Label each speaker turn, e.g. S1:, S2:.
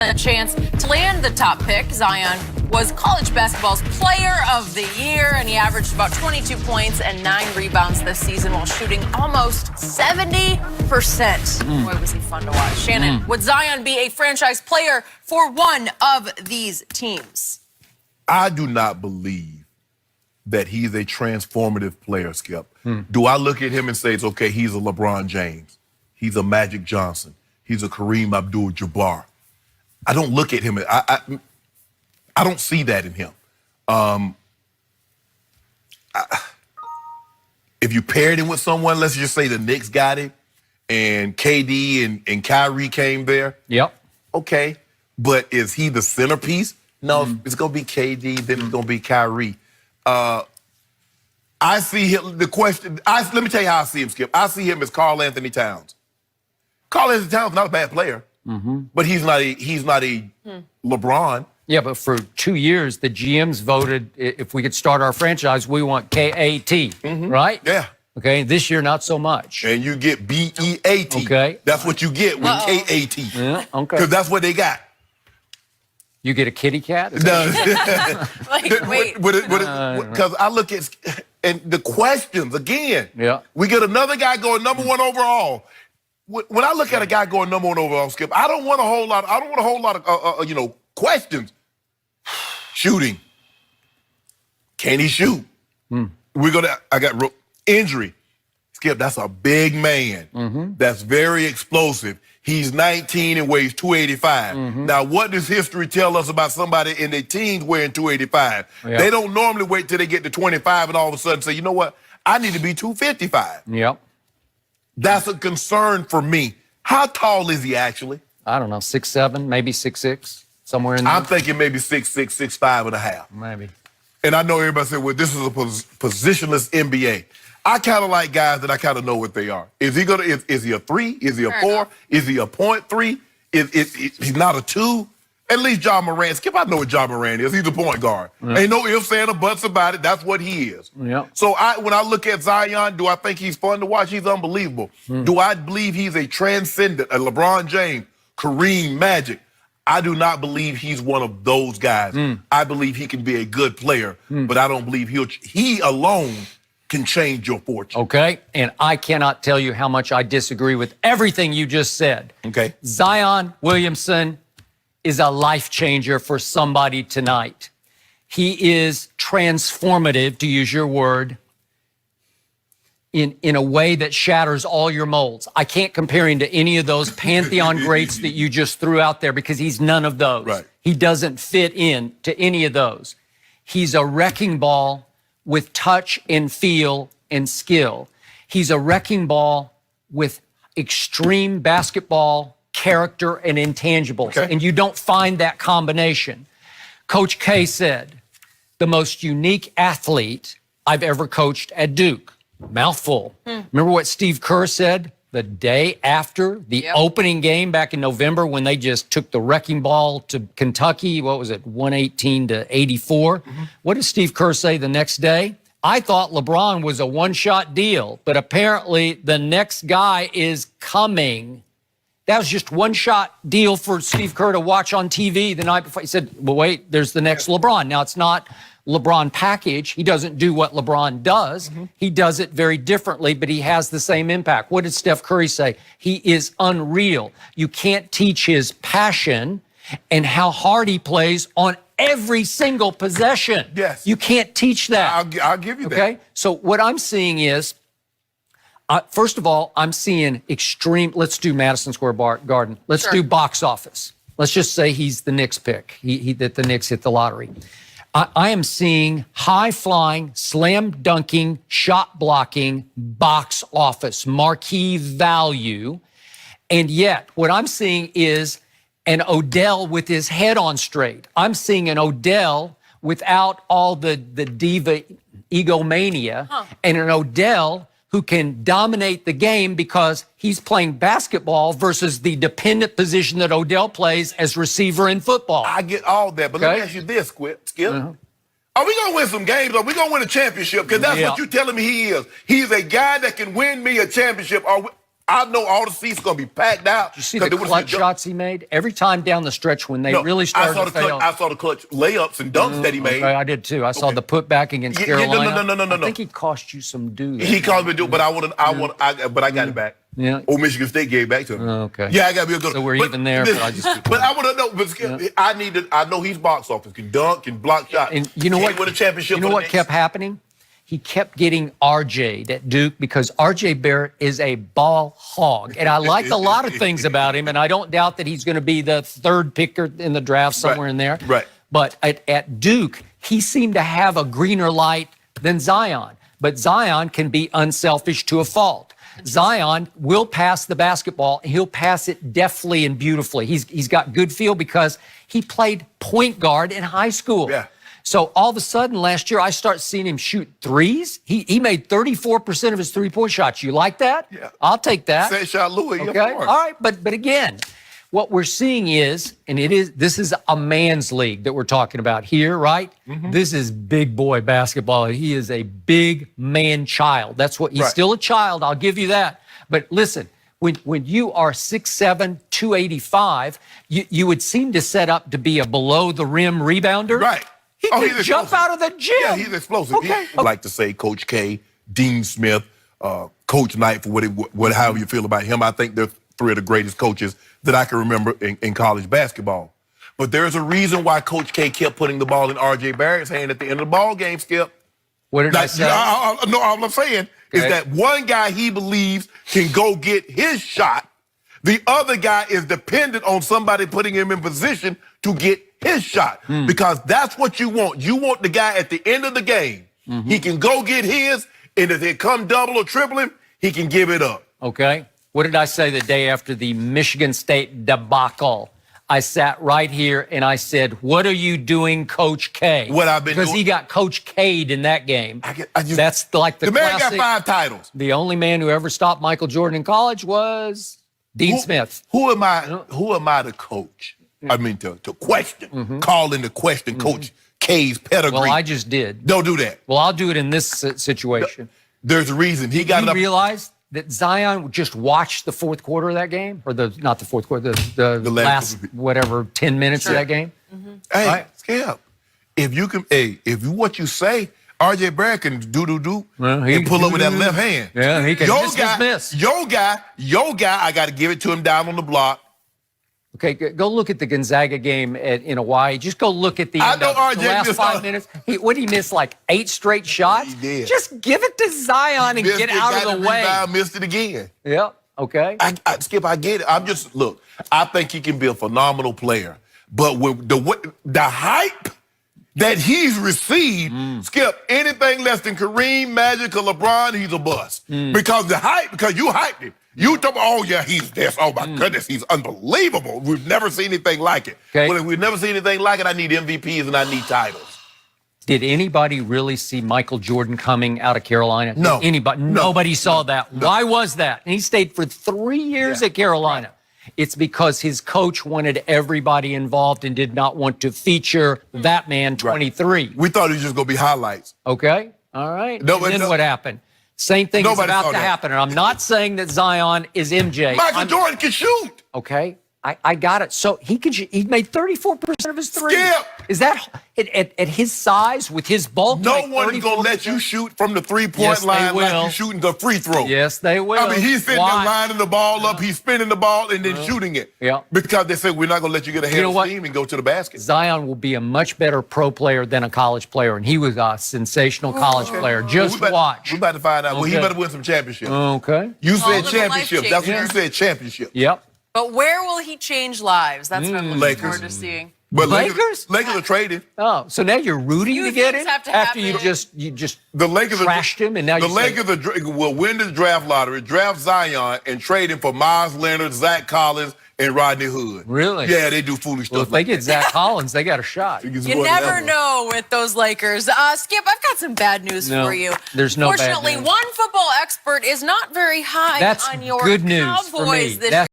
S1: A chance to land the top pick. Zion was college basketball's player of the year, and he averaged about 22 points and 9 rebounds this season while shooting almost 70%. Boy, was he fun to watch. Shannon, would Zion be a franchise player for one of these teams?
S2: I do not believe that he's a transformative player, Skip. Do I look at him and say, it's okay, he's a LeBron James, he's a Magic Johnson, he's a Kareem Abdul-Jabbar? I don't look at him. I don't see that in him. If you paired him with someone, let's just say the Knicks got him, and KD and Kyrie came there.
S3: Yep.
S2: Okay, but is he the centerpiece? No, it's gonna be KD. Then it's gonna be Kyrie. I see him. The question. Let me tell you how I see him, Skip. I see him as Karl Anthony Towns. Karl Anthony Towns is not a bad player. But he's not a LeBron.
S3: Yeah, but for 2 years, the GMs voted, if we could start our franchise, we want KAT, right?
S2: Yeah.
S3: Okay, this year, not so much.
S2: And you get BEAT.
S3: Okay.
S2: That's what you get with KAT.
S3: Yeah, okay.
S2: Because that's what they got.
S3: You get a kitty cat?
S1: Like, wait.
S2: Because I look at, and the questions, again, we get another guy going #1 overall. When I look at a guy going #1 overall, Skip, I don't want a whole lot. I don't want a whole lot of questions. Shooting. Can he shoot? I got injury. Skip, that's a big man. That's very explosive. He's 19 and weighs 285. Now, what does history tell us about somebody in their teens weighing 285? They don't normally wait till they get to 25 and all of a sudden say, you know what? I need to be 255.
S3: Yep.
S2: That's a concern for me. How tall is he actually?
S3: I don't know, 6'7", maybe 6'6", somewhere in there.
S2: I'm thinking maybe 6'6", 6'5 and a half.
S3: Maybe.
S2: And I know everybody said, well, this is a positionless NBA. I kind of like guys that I kind of know what they are. Is he a 3? Is he a 4? Is he a .3? He's not a 2? At least John Moran. Skip, I know what John Moran is. He's a point guard. Ain't no ifs, ands, or buts about it. That's what he is. So when I look at Zion, do I think he's fun to watch? He's unbelievable. Do I believe he's a transcendent, a LeBron James, Kareem, Magic? I do not believe he's one of those guys. I believe he can be a good player, but I don't believe he alone can change your fortune.
S3: Okay, and I cannot tell you how much I disagree with everything you just said.
S2: Okay.
S3: Zion Williamson is a life changer for somebody tonight. He is transformative, to use your word, in a way that shatters all your molds. I can't compare him to any of those pantheon greats that you just threw out there because he's none of those.
S2: Right.
S3: He doesn't fit in to any of those. He's a wrecking ball with touch and feel and skill. He's a wrecking ball with extreme basketball character and intangibles, and you don't find that combination. Coach K said, the most unique athlete I've ever coached at Duke. Mouthful. Remember what Steve Kerr said the day after the opening game back in November when they just took the wrecking ball to Kentucky? What was it, 118-84? What did Steve Kerr say the next day? I thought LeBron was a one-shot deal, but apparently the next guy is coming. That was just one-shot deal for Steve Kerr to watch on TV the night before. He said, well, wait, there's the next LeBron. Now, it's not LeBron package. He doesn't do what LeBron does. He does it very differently, but he has the same impact. What did Steph Curry say? He is unreal. You can't teach his passion and how hard he plays on every single possession.
S2: Yes.
S3: You can't teach that.
S2: I'll give you that.
S3: Okay? So what I'm seeing is, first of all, I'm seeing extreme, let's do Madison Square Garden. Let's do box office. Let's just say he's the Knicks pick, that the Knicks hit the lottery. I am seeing high-flying, slam-dunking, shot-blocking, box office, marquee value. And yet, what I'm seeing is an Odell with his head on straight. I'm seeing an Odell without all the diva egomania, and an Odell who can dominate the game because he's playing basketball versus the dependent position that Odell plays as receiver in football.
S2: I get all that, but let me ask you this, Skip. Are we going to win some games? Are we going to win a championship? Because that's what you're telling me he is. He's a guy that can win me a championship. I know all the seats going to be packed out.
S3: Did you see the clutch shots he made? Every time down the stretch when they really started to fail.
S2: I saw the clutch layups and dunks that he made.
S3: Okay, I did too. I saw the putback against Carolina.
S2: No.
S3: I think he cost you some dues.
S2: He caused me to do it, but I got it back.
S3: Yeah.
S2: Old Michigan State gave it back to him.
S3: Okay.
S2: Yeah, I got to be a good.
S3: So we're even there, but I just.
S2: But I want to know. But I know he's box office, can dunk, can block shots.
S3: And you know what?
S2: Win a championship.
S3: You know what kept happening? He kept getting RJ'd at Duke because RJ Barrett is a ball hog. And I like a lot of things about him, and I don't doubt that he's going to be the third picker in the draft somewhere in there.
S2: Right.
S3: But at Duke, he seemed to have a greener light than Zion. But Zion can be unselfish to a fault. Zion will pass the basketball, and he'll pass it deftly and beautifully. He's got good feel because he played point guard in high school.
S2: Yeah.
S3: So all of a sudden last year, I start seeing him shoot threes. He made 34% of his three-point shots. You like that?
S2: Yeah.
S3: I'll take that.
S2: Set shot Louis.
S3: Okay. All right. But again, what we're seeing is, and this is a man's league that we're talking about here, right? Mm-hmm. This is big boy basketball. He is a big man child. That's what he's still a child. I'll give you that. But listen, when you are 6'7", 285, you would seem to set up to be a below the rim rebounder.
S2: Right.
S3: He could jump out of the gym.
S2: Yeah, he's explosive.
S3: Okay.
S2: I like to say Coach K, Dean Smith, Coach Knight, for however you feel about him. I think they're three of the greatest coaches that I can remember in college basketball. But there's a reason why Coach K kept putting the ball in R.J. Barrett's hand at the end of the ball game, Skip.
S3: What did I say?
S2: No, all I'm saying is that one guy he believes can go get his shot. The other guy is dependent on somebody putting him in position to get his shot, because that's what you want. You want the guy at the end of the game. Mm-hmm. He can go get his, and if they come double or triple him, he can give it up.
S3: Okay. What did I say the day after the Michigan State debacle? I sat right here and I said, "What are you doing, Coach K?"
S2: What I've been doing.
S3: Because he got Coach K'd in that game. That's like the
S2: man
S3: classic,
S2: got 5 titles.
S3: The only man who ever stopped Michael Jordan in college was Dean Smith.
S2: Who am I to coach? I mean, to question, call into question Coach K's pedigree.
S3: Well, I just did.
S2: Don't do that.
S3: Well, I'll do it in this situation.
S2: There's a reason. He got it up.
S3: You realize that Zion just watched the fourth quarter of that game? Or not the fourth quarter, the last, 10 minutes of that game? Mm-hmm.
S2: Hey, right? Skip, if what you say, R.J. Barrett can do and pull up with that left hand.
S3: Yeah, he can miss.
S2: Your guy, I got to give it to him down on the block.
S3: Okay, go look at the Gonzaga game in Hawaii. Just go look at the last 5 minutes. What did he miss, like 8 straight shots?
S2: He did.
S3: Just give it to Zion and get out of the way.
S2: Missed it again.
S3: Yeah, okay.
S2: Skip, I get it. Look, I think he can be a phenomenal player. But with the hype that he's received, Skip, anything less than Kareem, Magic, or LeBron, he's a bust. Because you hyped him. You talk about, oh, yeah, he's this. Oh, my goodness, he's unbelievable. We've never seen anything like it.
S3: Okay.
S2: Well, if we've never seen anything like it, I need MVPs and I need titles.
S3: Did anybody really see Michael Jordan coming out of Carolina?
S2: No.
S3: Nobody saw that.
S2: No.
S3: Why was that? And he stayed for 3 years at Carolina. Right. It's because his coach wanted everybody involved and did not want to feature that man, 23.
S2: Right. We thought it was just going to be highlights.
S3: Okay. All right. And then what happened? Same thing is about to happen. And I'm not saying that Zion is MJ.
S2: Michael Jordan can shoot.
S3: Okay. I got it. So he made 34% of his threes.
S2: Skip.
S3: Is that at his size with his bulk?
S2: No one is gonna let you shoot from the 3-point line like you shooting the free throw.
S3: Yes, they will.
S2: I mean, he's sitting there lining the ball up, he's spinning the ball and then shooting it.
S3: Yeah.
S2: Because they said we're not gonna let you get a head of steam and go to the basket.
S3: Zion will be a much better pro player than a college player, and he was a sensational college player. Just watch.
S2: We're about to find out. Well, he better win some championships.
S3: Okay.
S2: You said championship. That's what you said, championship.
S3: Yep.
S1: But where will he change lives? That's what I'm looking forward to seeing.
S2: But Lakers are trading.
S3: Oh, so now you're rooting to get him after you just
S2: the Lakers
S3: trashed him, and now
S2: the Lakers will win the draft lottery, draft Zion, and trade him for Miles Leonard, Zach Collins, and Rodney Hood.
S3: Really?
S2: Yeah, they do foolish stuff.
S3: Well, if they get Zach Collins, they got a shot.
S1: You never know with those Lakers. Skip, I've got some bad news for you.
S3: There's no bad news.
S1: Fortunately, one football expert is not very high on your
S3: good news
S1: Cowboys
S3: for me.
S1: this year.